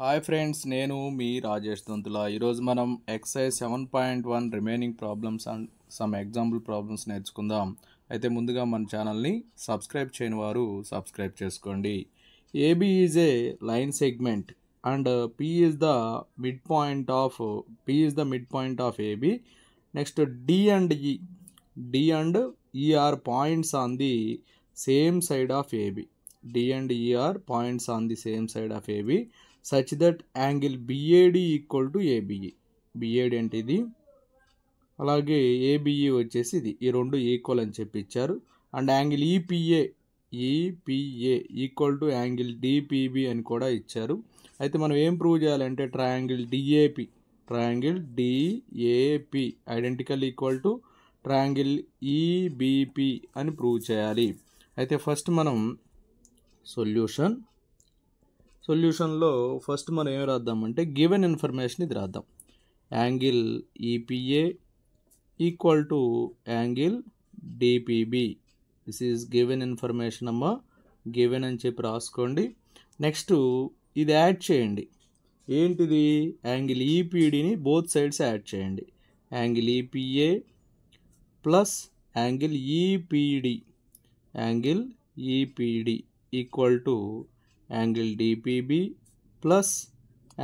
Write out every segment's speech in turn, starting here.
Hi friends, నేను మీ రాజేష్ దొంతుల. ఈరోజు మనం exercise 7.1 remaining problems and some example problems నేర్చుకుందాం. అయితే ముందుగా మన ఛానల్ని సబ్స్క్రైబ్ చేయని వారు సబ్స్క్రైబ్ చేసుకోండి. AB is a line segment and P is the mid point of AB. Next D and E are points on the same side of AB. D and E are points on the same side of AB such that angle BAD equal to ABE. BAD అంటే ఇది, అలాగే ABE వచ్చేసి ఇది. ఈ రెండు equal అని చెప్పి ఇచ్చారు. And angle EPA equal to angle DPB అని కూడా ఇచ్చారు. అయితే మనం ఏం ప్రూవ్ చేయాలంటే triangle DAP identical equal to triangle EBP అని ప్రూవ్ చేయాలి. అయితే ఫస్ట్ మనం సొల్యూషన్లో ఫస్ట్ మనం ఏం రాద్దామంటే గివెన్ ఇన్ఫర్మేషన్ ఇది రాద్దాం. Angle EPA equal to angle DPB. This is given information అమ్మా, గివెన్ అని చెప్పి రాసుకోండి. నెక్స్ట్ ఇది యాడ్ చేయండి. ఏంటిది? యాంగిల్ ఈపీడీని బోత్ సైడ్స్ యాడ్ చేయండి. Angle EPA plus angle EPD equal to angle DPB plus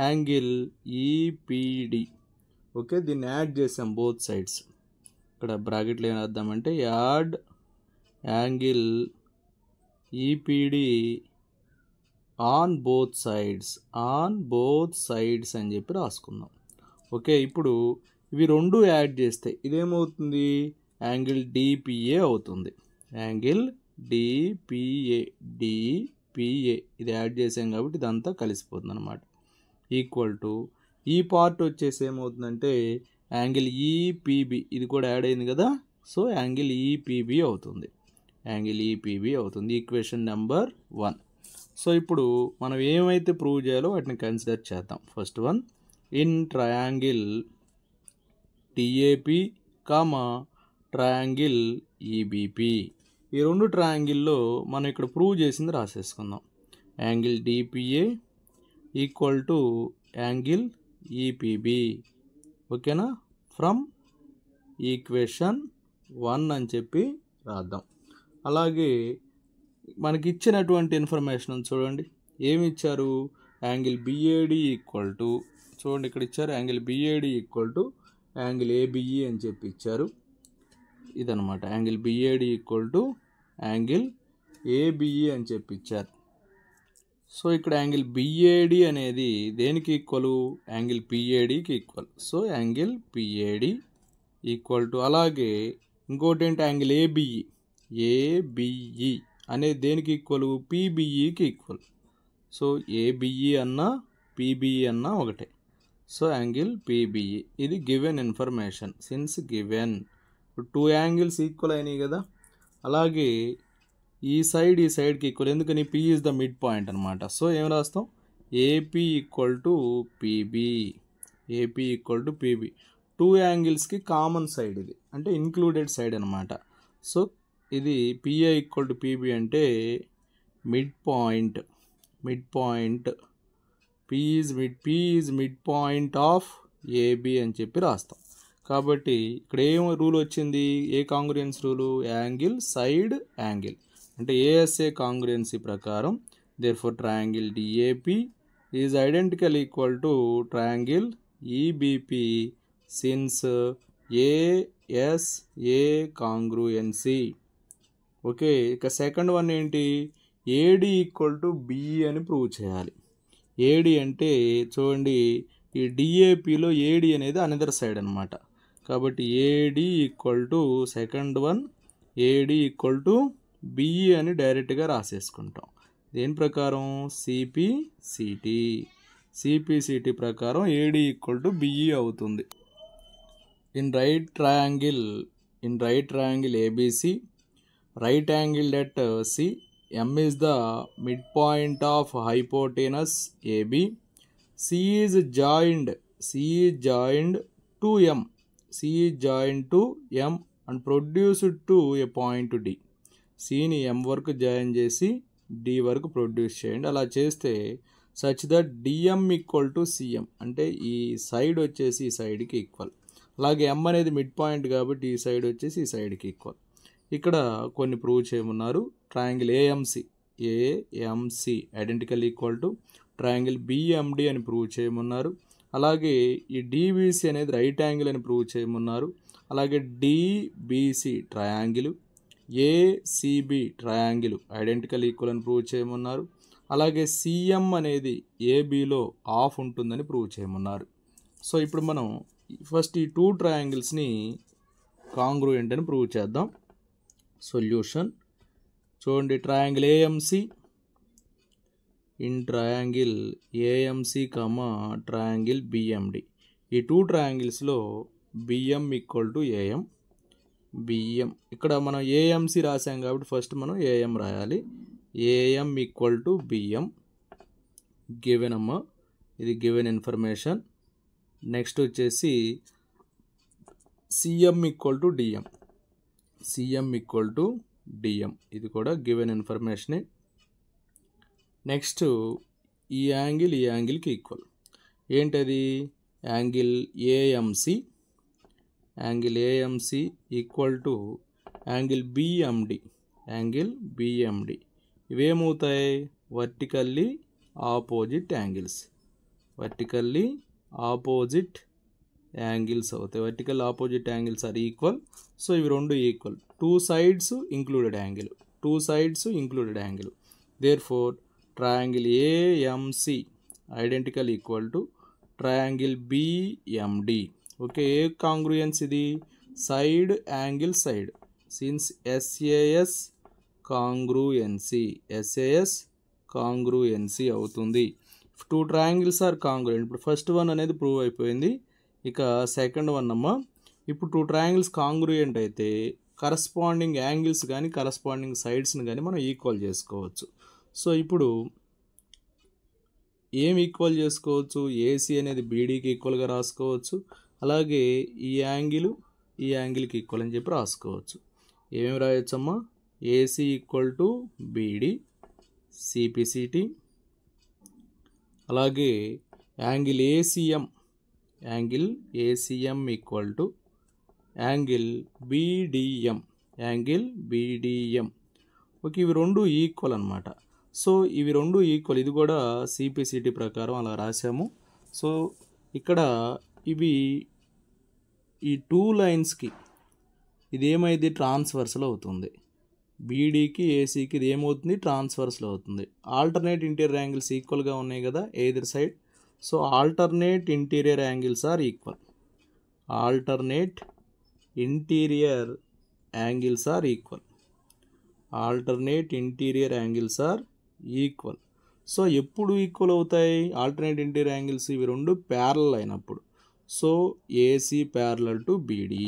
angle EPD. Okay, దీన్ని యాడ్ చేసాం బోత్ సైడ్స్. ఇక్కడ బ్రాకెట్లో ఏం రాద్దామంటే add angle EPD on both sides అని చెప్పి రాసుకుందాం. ఓకే, ఇప్పుడు ఇవి రెండు యాడ్ చేస్తే ఇదేమవుతుంది? యాంగిల్ డిపిఏ అవుతుంది. యాంగిల్ డిపిఏ ఇది యాడ్ చేసాం కాబట్టి ఇదంతా కలిసిపోతుంది అనమాట. ఈక్వల్ టు ఈ పార్ట్ వచ్చేసి ఏమవుతుందంటే యాంగిల్ ఈపీబి, ఇది కూడా యాడ్ అయింది కదా, సో యాంగిల్ ఈపీబి అవుతుంది. Equation number 1. సో ఇప్పుడు మనం ఏమైతే ప్రూవ్ చేయాలో వాటిని కన్సిడర్ చేద్దాం. First one, in triangle TAP triangle EBP. ఈ రెండు ట్రయాంగిల్లో మనం ఇక్కడ ప్రూవ్ చేసింది రాసేసుకుందాం. Angle DPA equal to angle EPB. ఓకేనా? ఫ్రమ్ ఈక్వేషన్ 1 అని చెప్పి రాద్దాం. అలాగే మనకి ఇచ్చినటువంటి ఇన్ఫర్మేషన్ చూడండి, ఏమి ఇచ్చారు? యాంగిల్ బిఏడి ఈక్వల్ టు, చూడండి ఇక్కడ ఇచ్చారు, angle BAD equal to angle ABE అని చెప్పి ఇచ్చారు. ఇదనమాట, angle BAD equal to angle ABE అని చెప్పి ఇచ్చారు. సో ఇక్కడ యాంగిల్ బిఏడి అనేది దేనికి ఈక్వల్? యాంగిల్ పిఏడికి equal. So angle PAD equal to, అలాగే ఇంకోటి ఏంటి, యాంగిల్ ఏబిఈ అనేది దేనికి ఈక్వల్? పీబీఈకి ఈక్వల్. సో ఏబిఈ అన్నా పీబీఈ అన్నా ఒకటే. So angle PBE. ఇది given information. Since given, two angles equal అయినాయి కదా. అలాగే ఈ సైడ్కి ఈక్వల్, ఎందుకని? P is the mid point అనమాట. సో ఏం రాస్తాం? AP equal to PB. Two యాంగిల్స్కి కామన్ సైడ్ ఇది, అంటే ఇంక్లూడెడ్ సైడ్ అనమాట. సో ఇది పిఏ ఈక్వల్ టు పీబీ అంటే mid point. P is mid point of AB అని చెప్పి రాస్తాం. కాబట్టి ఇక్కడ ఏం రూల్ వచ్చింది? ఏ congruence rule? Angle side angle, అంటే ఏఎస్ఏ కాంగ్రుయెన్సీ ప్రకారం therefore triangle DAP is identical equal to triangle EBP since ASA congruency. Okay, ఇక సెకండ్ వన్ ఏంటి? ఏడి ఈక్వల్ టు బిఈ అని ప్రూవ్ చేయాలి. ఏడి అంటే చూడండి, ఈ డిఏపిలో ఏడి అనేది అనదర్ సైడ్ అనమాట. కాబట్టి AD equal to second one, AD equal to BE అని డైరెక్ట్గా రాసేసుకుంటాం. దేని ప్రకారం? సిపిసిటి ప్రకారం ఏడి ఈక్వల్ టు బిఈ అవుతుంది. In right triangle ABC, right angle at C, M is the midpoint of hypotenuse AB. C is joined to M. And produced to a point D. Cని M వరకు join చేసి D వరకు produce చేయండి. అలా చేస్తే such that DM equal to CM, అంటే ఈ side వచ్చేసి ఈ సైడ్కి ఈక్వల్. అలాగే ఎం అనేది మిడ్ పాయింట్ కాబట్టి ఈ సైడ్ వచ్చేసి ఈ సైడ్కి ఈక్వల్. ఇక్కడ కొన్ని ప్రూవ్ చేయమన్నారు. Triangle AMC identical equal to triangle BMD అని ప్రూవ్ చేయమన్నారు. అలాగే ఈ డిబిసి అనేది రైట్ యాంగిల్ అని ప్రూవ్ చేయమన్నారు. అలాగే DBC triangle, ACB triangle identical equal అని ప్రూవ్ చేయమన్నారు. అలాగే సిఎం అనేది ఏబిలో ఆఫ్ ఉంటుందని ప్రూవ్ చేయమన్నారు. సో ఇప్పుడు మనం ఫస్ట్ ఈ 2 ట్రయాంగిల్స్ని కాంగ్రూయెంట్ అని ప్రూవ్ చేద్దాం. సొల్యూషన్ చూడండి, triangle AMC in triangle AMC triangle BMD. ఈ 2 ట్రయాంగిల్స్లో BM equal to AM. BM ఇక్కడ మనం ఏఎంసి రాసాం కాబట్టి ఫస్ట్ మనం ఏఎం రాయాలి. AM equal to BM given అమ్మ, ఇది గివెన్ ఇన్ఫర్మేషన్. నెక్స్ట్ వచ్చేసి CM equal to DM. CM equal to DM, ఇది కూడా గివెన్ ఇన్ఫర్మేషనే. నెక్స్ట్ ఈ యాంగిల్కి ఈక్వల్. ఏంటది? Angle AMC. Angle AMC equal to angle BMD. Angle BMD ఇవేమవుతాయి? Vertically opposite angles. Vertically opposite angles అవుతాయి. Vertical opposite angles are equal. So ఇవి రెండు equal. 2 sides included angle. 2 sides included angle. Therefore triangle AMC identical equal to triangle BMD. Okay, ఏ congruence ఇది? Side angle side. Since SAS congruency, SAS congruency అవుతుంది. 2 triangles are కాంగ్రూయెంట్. ఇప్పుడు first one అనేది prove అయిపోయింది. ఇక second one అమ్మ, ఇప్పుడు 2 triangles కాంగ్రూయెంట్ అయితే కరస్పాండింగ్ యాంగిల్స్ కానీ కరస్పాండింగ్ సైడ్స్ని కానీ మనం ఈక్వల్ చేసుకోవచ్చు. సో ఇప్పుడు ఏం ఈక్వల్ చేసుకోవచ్చు? ఏసీ అనేది బీడీకి ఈక్వల్గా రాసుకోవచ్చు. అలాగే ఈ యాంగిల్కి ఈక్వల్ అని చెప్పి రాసుకోవచ్చు. ఏమేమి రాయొచ్చమ్మా? AC equal to BD CPCT. అలాగే angle ACM equal to angle BDM. Okay, ఇవి రెండు ఈక్వల్ అనమాట. సో ఇవి రెండు ఈక్వల్. ఇది కూడా సిపిసిటి ప్రకారం అలా రాసాము. సో ఇక్కడ ఇవి ఈ 2 లైన్స్కి ఇది ఏమైంది? ట్రాన్స్వర్స్లో అవుతుంది. బీడీకి ఏసీకి ఇది ఏమవుతుంది? ట్రాన్స్వర్స్లో అవుతుంది. ఆల్టర్నేట్ ఇంటీరియర్ యాంగిల్స్ ఈక్వల్గా ఉన్నాయి కదా either side. So alternate interior angles are equal. Alternate interior angles are equal. Alternate interior angles are equal. So ఎప్పుడు ఈక్వల్ అవుతాయి ఆల్టర్నేట్ ఇంటీరియర్ యాంగిల్స్? ఇవి రెండు ప్యారలల్ అయినప్పుడు. So AC parallel to BD,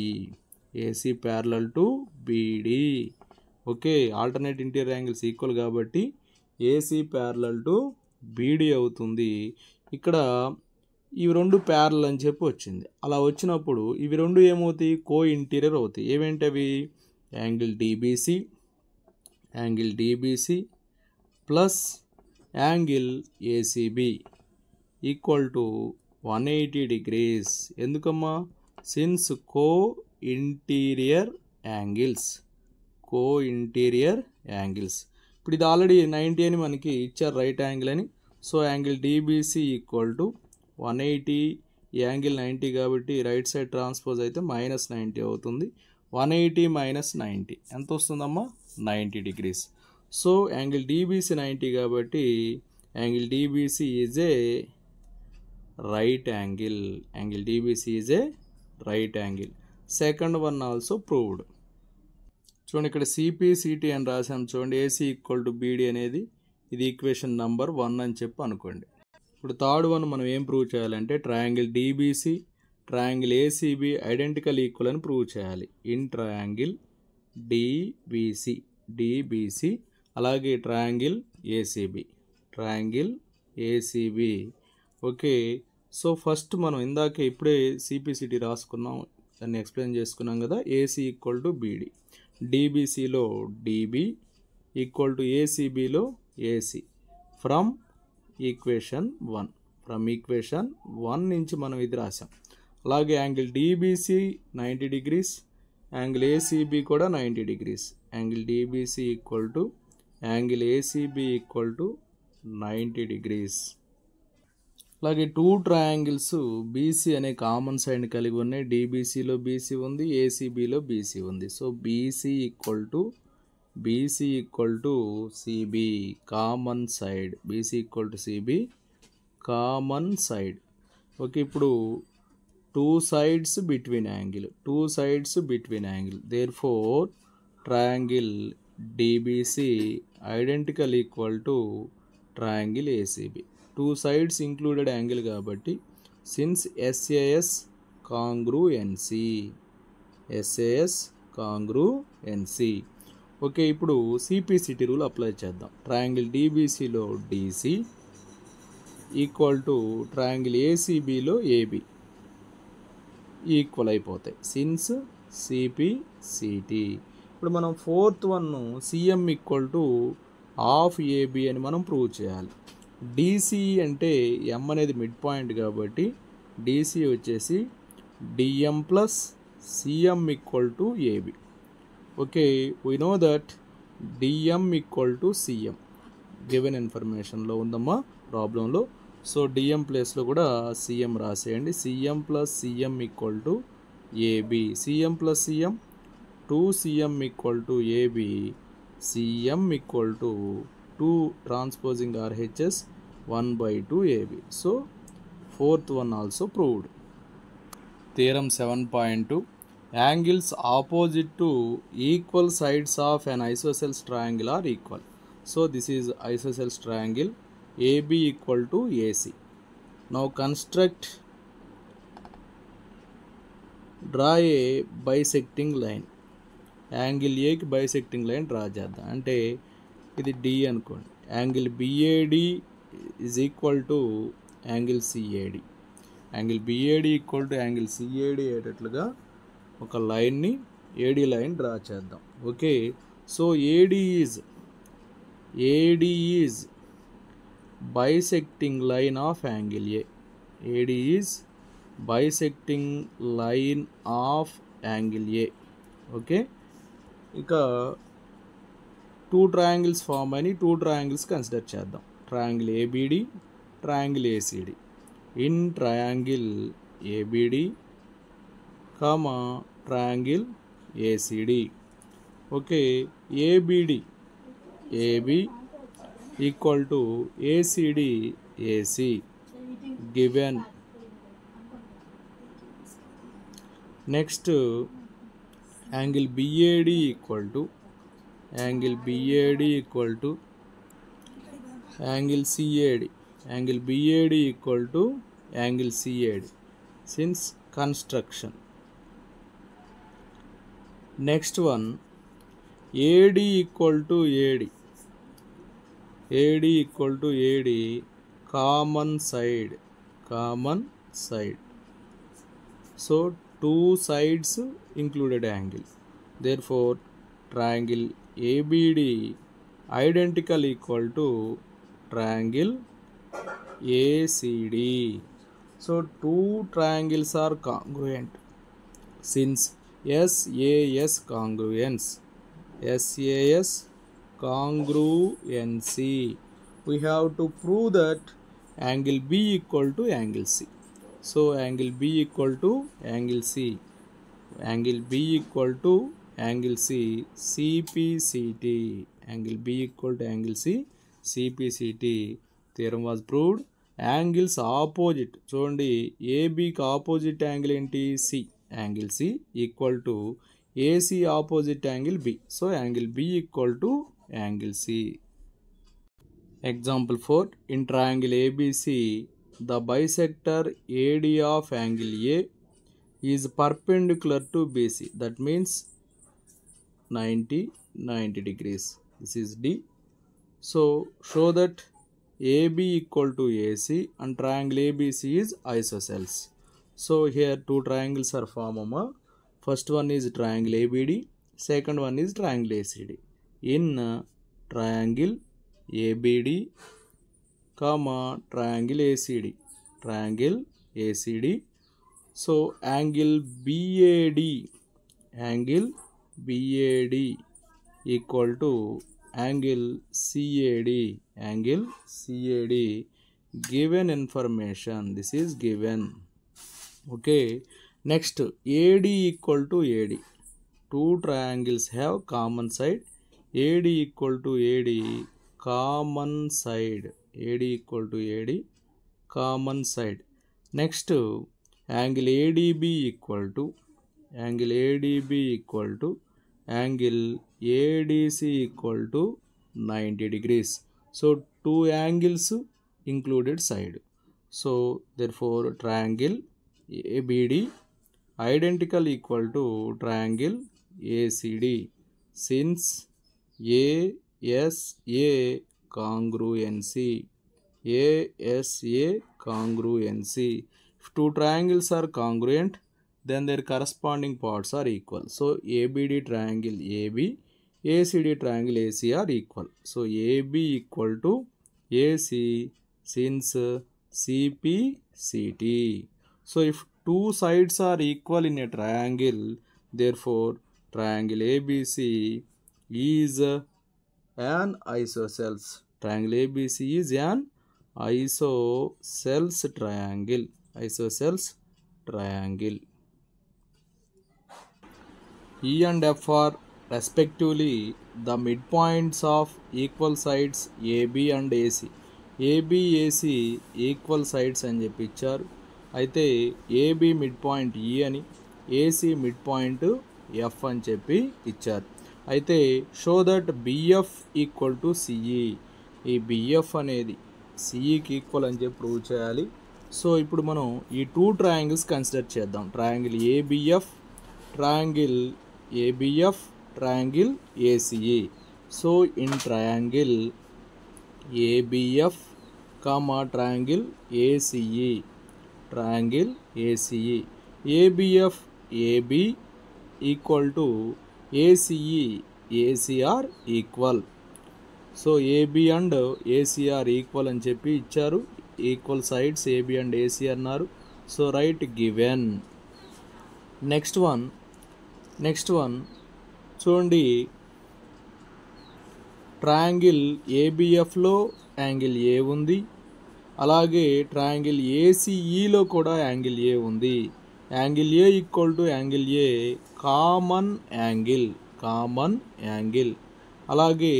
AC parallel to BD. Okay, alternate interior angles equal కాబట్టి AC parallel to BD అవుతుంది. ఇక్కడ ఇవి రెండు ప్యారలల్ అని చెప్పి వచ్చింది. అలా వచ్చినప్పుడు ఇవి రెండు ఏమవుతాయి? కో ఇంటీరియర్ అవుతాయి. ఏమేంటవి? Angle DBC plus angle ACB equal to 180 degrees. ఎందుకమ్మా? Since co interior angles. ఇప్పుడు ఇది ఆల్రెడీ 90 అని మనకి ఇచ్చారు, రైట్ యాంగిల్ అని. So angle DBC equal to 180, angle 90 కాబట్టి రైట్ సైడ్ ట్రాన్స్పోజ్ అయితే -90 అవుతుంది. 180 - 90 ఎంత వస్తుందమ్మా? 90 degrees. సో యాంగిల్ డిబిసి 90 కాబట్టి angle DBC is a right angle. Angle DBC is a right angle. Second one also proved. చూడండి, ఇక్కడ CPCT అని రాసాం. చూడండి, ఏసీ ఈక్వల్ టు బీడీ అనేది ఇది ఈక్వేషన్ నెంబర్ 1 అని చెప్పి అనుకోండి. ఇప్పుడు థర్డ్ వన్ మనం ఏం ప్రూవ్ చేయాలంటే triangle DBC triangle ACB identical equal అని ప్రూవ్ చేయాలి. ఇన్ ట్రయాంగిల్ డిబిసి అలాగే triangle ACB. Okay, so first మనం ఇందాకే ఇప్పుడే సిపిసిటి రాసుకున్నాం, దాన్ని ఎక్స్ప్లెయిన్ చేసుకున్నాం కదా. ఏసీ ఈక్వల్ టు బీడీ, డిబిసిలో డిబి ఈక్వల్ టు ఏసీబీలో AC. From equation 1. From equation 1 నుంచి మనం ఇది రాసాం. అలాగే angle DBC 90 degrees, angle ACB కూడా 90 degrees. Angle DBC equal to angle ACB equal to 90 degrees. అలాగే టూ ట్రయాంగిల్స్ బీసీ అనే కామన్ సైడ్ని కలిగి ఉన్నాయి. డిబిసిలో బీసీ ఉంది, ఏసీబీలో బీసీ ఉంది. So BC equal to CB common side. BC equal to CB common side. Okay, ఇప్పుడు two sides between angle, therefore triangle DBC identical equal to triangle ACB. Two sides included angle కాబట్టి since SAS congruence. Okay, ఇప్పుడు CPCT rule apply చేద్దాం. Triangle డిబిసిలో DC equal to triangle ఏసీబీలో AB equal అయిపోతాయి since CPCT. ఇప్పుడు మనం fourth one CM equal to half AB అని మనం ప్రూవ్ చేయాలి. డిసి అంటే ఎం అనేది మిడ్ పాయింట్ కాబట్టి డిసి వచ్చేసి DM plus CM equal to AB. Okay, we know that DM equal to CM given ఇన్ఫర్మేషన్లో ఉందమ్మా ప్రాబ్లంలో. సో డిఎం ప్లేస్లో కూడా సిఎం రాసేయండి. CM plus CM equal to AB. CM plus CM 2cm equal to AB. CM equal to 2 transposing RHS 1/2 AB. So fourth one also proved. Theorem 7.2. Angles opposite to equal sides of an isosceles triangle are equal. So this is isosceles triangle AB equal to AC. Now draw a bisecting line. Angle ఏకి bisecting line draw చేద్దాం. అంటే ఇది D అనుకోండి. Angle BAD is equal to angle CAD. Angle BAD equal to angle CAD అయ్యేటట్లుగా ఒక లైన్ని AD line draw చేద్దాం. Okay, so AD is bisecting line of angle A. AD is bisecting line of angle A. Okay, ఇక two triangles form అని two triangles consider చేద్దాం. Triangle ABD, triangle ACD. In triangle ABD comma triangle ACD. Okay, ABD AB equal to ACD AC given. Next angle BAD equal to angle CAD. Angle BAD equal to angle CAD since construction. Next one AD equal to AD. AD equal to AD common side. So two sides included angle. Therefore triangle ABD identical equal to triangle ACD. So two triangles are congruent since SAS congruency. We have to prove that angle B equal to angle C. So angle B equal to angle C. Angle B equal to angle C. CPCT. Angle B equal to angle C. CPCT. Theorem was proved. Angles opposite. చూడండి, ABకి opposite angle ఏంటి? C. Angle C equal to AC opposite angle B. So angle B equal to angle C. Example 4. In triangle ABC, the bisector AD of angle A is perpendicular to BC. That means 90 degrees. This is D. So show that AB equal to AC and triangle ABC is isosceles. So here two triangles are formed. First one is triangle ABD. Second one is triangle ACD. In triangle ABD, comma triangle ACD. Triangle ACD. So angle BAD equal to angle CAD. Angle CAD. Given information. This is given. Okay. Next, AD equal to AD. Two triangles have common side. AD equal to AD common side. AD equal to AD common side. Next, angle ADB equal to angle ADC equal to 90 degrees. So two angles included side. So therefore triangle ABD identical equal to triangle ACD, since ASA congruency. If two triangles are congruent, then their corresponding parts are equal. So ABD triangle AB, ACD triangle AC are equal. So AB equal to AC, since CP CT. So if two sides are equal in a triangle, therefore triangle ABC is an isosceles. Triangle ABC is an isosceles triangle. Isosceles triangle. E and F are respectively the midpoints of equal sides AB and AC. AB AC equal sides అని చెప్పి ఇచ్చారు. అయితే AB mid point E అని, AC mid point F అని చెప్పి ఇచ్చారు. అయితే show that BF equal to CE. ఈ BF అనేది CEకి ఈక్వల్ అని చెప్పి ప్రూవ్ చేయాలి. సో ఇప్పుడు మనం ఈ టూ ట్రయాంగిల్స్ కన్సిడర్ చేద్దాం. Triangle ABF, triangle ACE. So in triangle ABF, triangle ACE. ABF AB equal to ACE. AC are equal. So AB and AC are equal అని చెప్పి ఇచ్చారు. Equal sides AB and AC అన్నారు. So right given. Next one చూడండి. Triangle ABFలో angle A ఉంది. అలాగే triangle ACEలో కూడా angle A ఉంది. Angle A equal to angle A common angle. అలాగే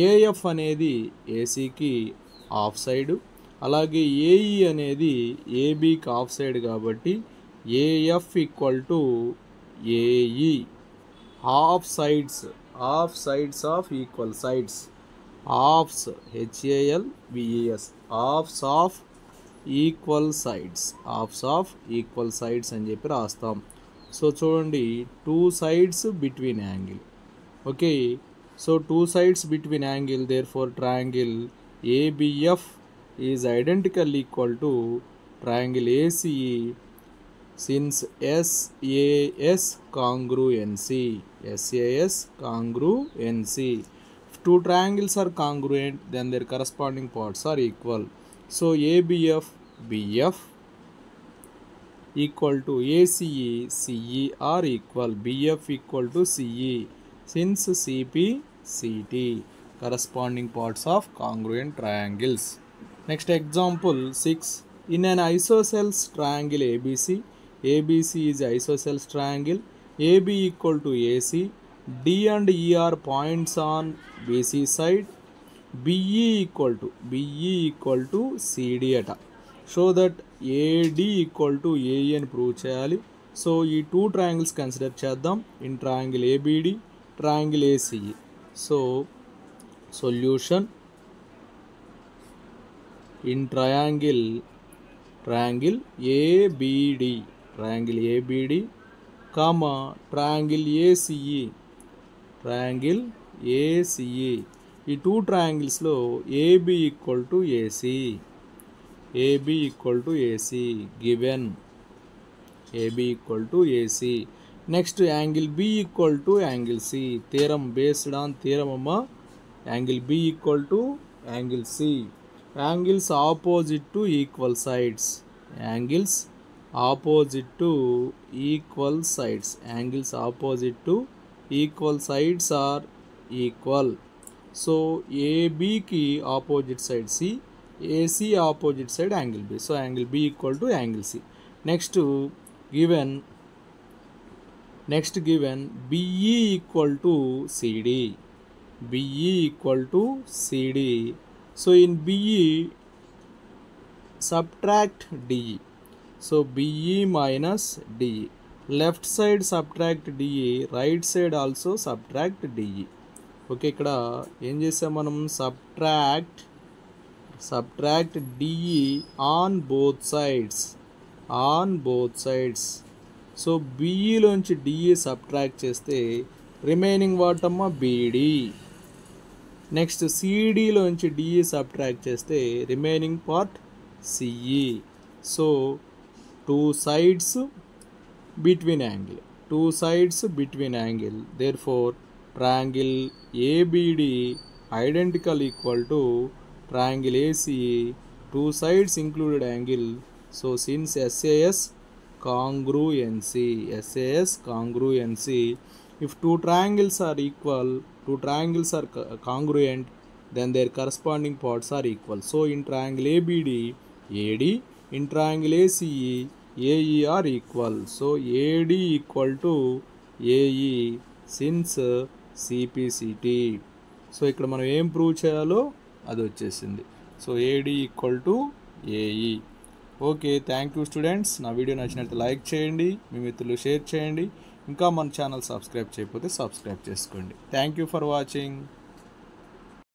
AF అనేది ACకి ఆఫ్ సైడ్. అలాగే AE అనేది ABకి ఆఫ్ సైడ్ కాబట్టి AF equal to AE. Half sides of equal sides. halves HALVES halves of equal sides అని చెప్పి రాస్తాం. So చూడండి, two sides between angle. Okay, so two sides between angle, therefore triangle ABF is identical equal to triangle ACE, since SAS congruency. Two triangles are congruent, then their corresponding parts are equal. So ABF BF equal to ACE CE are equal. BF equal to CE, since CP CT corresponding parts of congruent triangles. Next example 6. In an isosceles triangle ABC is isosceles triangle. AB equal to AC. D and E are points on BC side. BE equal to CD అట. Show that AD equal to AE అని prove చేయాలి. So ఈ two triangles consider చేద్దాం. In triangle ABD, triangle ACE. So solution in triangle ABD, triangle ACE. ఈ two ట్రయాంగిల్స్లో AB equal to AC given. AB equal to AC. Next angle B equal to angle C. Theorem based on theorem అమ్మ. Angle B equal to angle C. Angles opposite to equal sides, angles opposite to equal sides, angles opposite to equal sides are equal. So ఏబికి opposite side C, AC opposite side angle B. So angle B equal to angle C. Next given BE equal to CD, BE equal to CD. So in BE subtract DE, so BE minus DE, left side subtract DE, right side also subtract DE. Okay, ఇక్కడ ఏం చేసాం మనం, subtract DE on both sides. So బీఈలోంచి DE subtract చేస్తే remaining వాటమ్మా BD. Next సిడీలోంచి DE subtract చేస్తే remaining part CE. So two sides between angle, therefore triangle ABD identical equal to triangle ACE, two sides included angle. So సిన్స్ SAS congruency, if two triangles are congruent, then their corresponding parts are equal. So in triangle ABD, AD, in triangle ACE, AE are equal. So AD equal to AE since CPCT. So ఇక్కడ మనం ఏం prove చేయాలో అది వచ్చేసింది. So AD equal to AE. Okay, thank you students. నా video నచ్చినట్టు like చేయండి, మీ మిత్రులు షేర్ చేయండి. ఇంకా మన ఛానల్ సబ్స్క్రైబ్ చేయకపోతే సబ్స్క్రైబ్ చేసుకోండి. Thank you for watching.